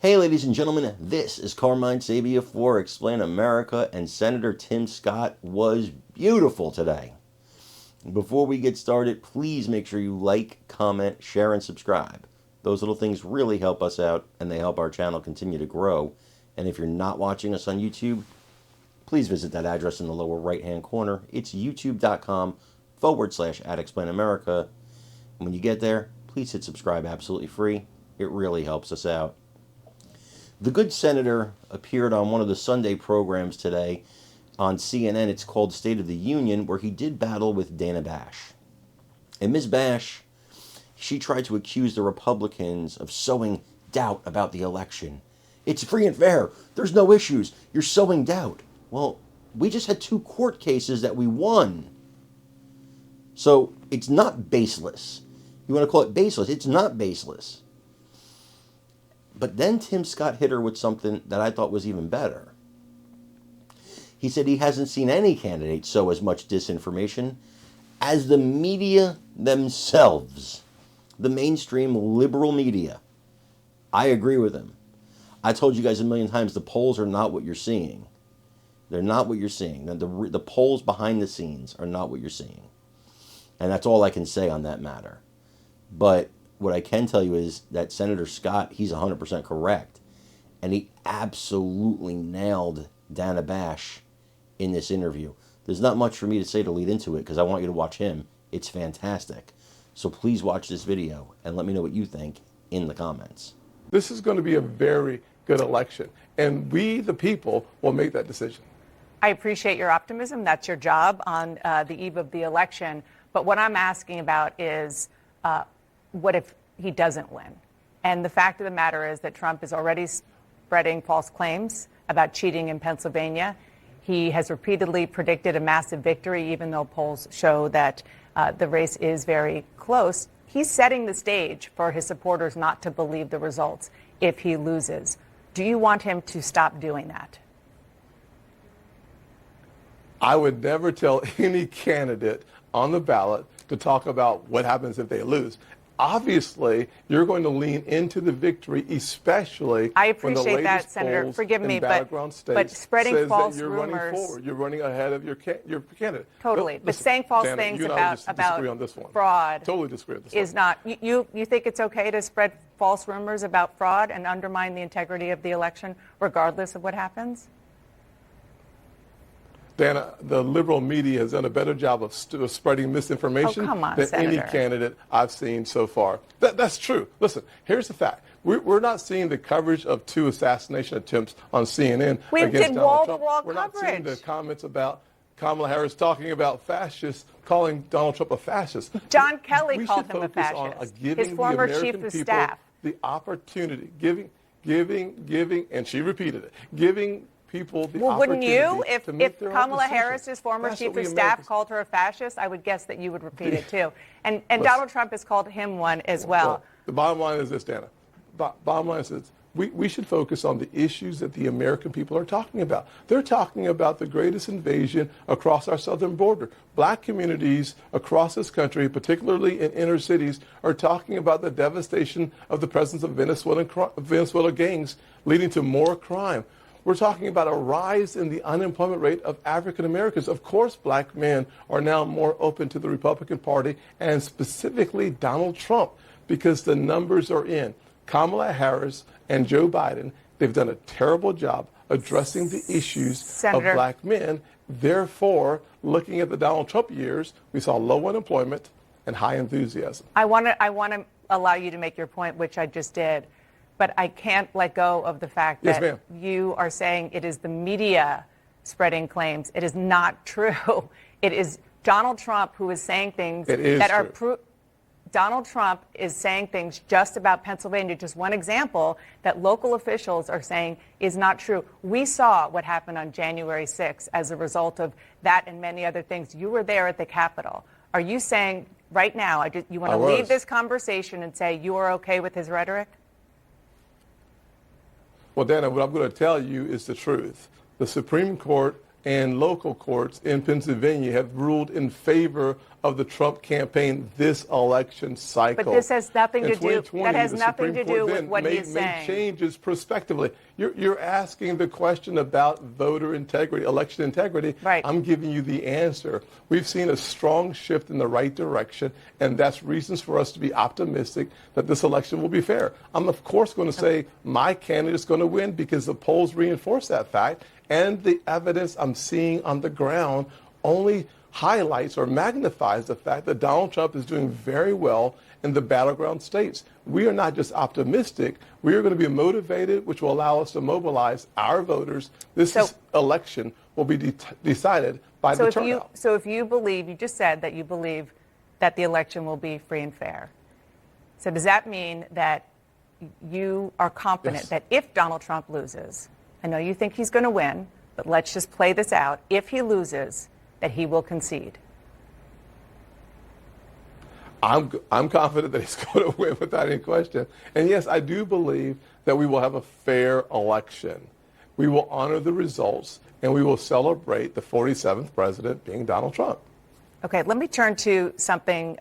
Hey, ladies and gentlemen, this is Carmine Sabia for Explain America, and Senator Tim Scott was beautiful today. Before we get started, please make sure you like, comment, share, and subscribe. Those little things really help us out, and they help our channel continue to grow. And if you're not watching us on YouTube, please visit that address in the lower right-hand corner. It's youtube.com/@explainamerica. When you get there, please hit subscribe absolutely free. It really helps us out. The good senator appeared on one of the Sunday programs today on CNN. It's called State of the Union, where he did battle with Dana Bash. And Ms. Bash, she tried to accuse the Republicans of sowing doubt about the election. It's free and fair. There's no issues. You're sowing doubt. Well, we just had 2 court cases that we won. So it's not baseless. You want to call it baseless? It's not baseless. But then Tim Scott hit her with something that I thought was even better. He said he hasn't seen any candidate sow as much disinformation as the media themselves, the mainstream liberal media. I agree with him. I told you guys a million times, the polls are not what you're seeing. They're not what you're seeing. The polls behind the scenes are not what you're seeing. And that's all I can say on that matter. But what I can tell you is that Senator Scott, he's 100% correct. And he absolutely nailed Dana Bash in this interview. There's not much for me to say to lead into it because I want you to watch him. It's fantastic. So please watch this video and let me know what you think in the comments. This is going to be a very good election. And we, the people, will make that decision. I appreciate your optimism. That's your job on the eve of the election. But what I'm asking about is what if he doesn't win? And the fact of the matter is that Trump is already spreading false claims about cheating in Pennsylvania. He has repeatedly predicted a massive victory, even though polls show that the race is very close. He's setting the stage for his supporters not to believe the results if he loses. Do you want him to stop doing that? I would never tell any candidate on the ballot to talk about what happens if they lose. Obviously, you're going to lean into the victory, especially I when the appreciate latest that, Senator. polls Forgive me, in battleground states but spreading says false that you're rumors. running forward. You're running ahead of your candidate. Totally. But But saying false Dana, things you and I about disagree on this one. fraud Totally disagree on this is one. not. You think it's okay to spread false rumors about fraud and undermine the integrity of the election, regardless of what happens? Dana, the liberal media has done a better job of spreading misinformation than Senator. any candidate I've seen so far. That's true. Listen, here's the fact. We're not seeing the coverage of 2 assassination attempts on CNN We against did Donald Trump. wall-to-wall We're not seeing coverage. the comments about Kamala Harris talking about fascists, calling Donald Trump a fascist. John Kelly We called should him a focus on fascist. giving His former the chief American of people staff. the opportunity, giving, and she repeated it, giving people the Well, wouldn't opportunity you? If to make their own Kamala decisions. Harris's former That's chief what of we staff Americans- called her a fascist, I would guess that you would repeat it too. And Listen. Donald Trump has called him one as well. The bottom line is this, Dana. Bottom line is this. We should focus on the issues that the American people are talking about. They're talking about the greatest invasion across our southern border. Black communities across this country, particularly in inner cities, are talking about the devastation of the presence of Venezuelan gangs leading to more crime. We're talking about a rise in the unemployment rate of African Americans. Of course, black men are now more open to the Republican Party and specifically Donald Trump because the numbers are in. Kamala Harris and Joe Biden, they've done a terrible job addressing the issues Senator. of black men. Therefore, looking at the Donald Trump years, we saw low unemployment and high enthusiasm. I want to allow you to make your point, which I just did. But I can't let go of the fact Yes, that ma'am. you are saying it is the media spreading claims. It is not true. It is Donald Trump who is saying things that are Donald Trump is saying things just about Pennsylvania, just one example that local officials are saying is not true. We saw what happened on January 6th as a result of that and many other things. You were there at the Capitol. Are you saying right now, you want to leave this conversation and say you are okay with his rhetoric? Well, Dana, what I'm going to tell you is the truth. The Supreme Court and local courts in Pennsylvania have ruled in favor of the Trump campaign this election cycle. But this has nothing In to do. 2020, That has the nothing Supreme to do Court with then what made, he's made saying. changes prospectively. You're asking the question about voter integrity, election integrity. Right. I'm giving you the answer. We've seen a strong shift in the right direction, and that's reasons for us to be optimistic that this election will be fair. I'm, of course, going to say my candidate's going to win because the polls reinforce that fact, and the evidence I'm seeing on the ground only highlights or magnifies the fact that Donald Trump is doing very well in the battleground states. We are not just optimistic, we are going to be motivated, which will allow us to mobilize our voters. This election will be decided by the turnout. So if you believe, you just said that you believe that the election will be free and fair. So does that mean that you are confident that if Donald Trump loses, I know you think he's going to win, but let's just play this out, if he loses, that he will concede? I'm confident that he's going to win without any question. And yes, I do believe that we will have a fair election. We will honor the results, and we will celebrate the 47th president being Donald Trump. Okay, let me turn to something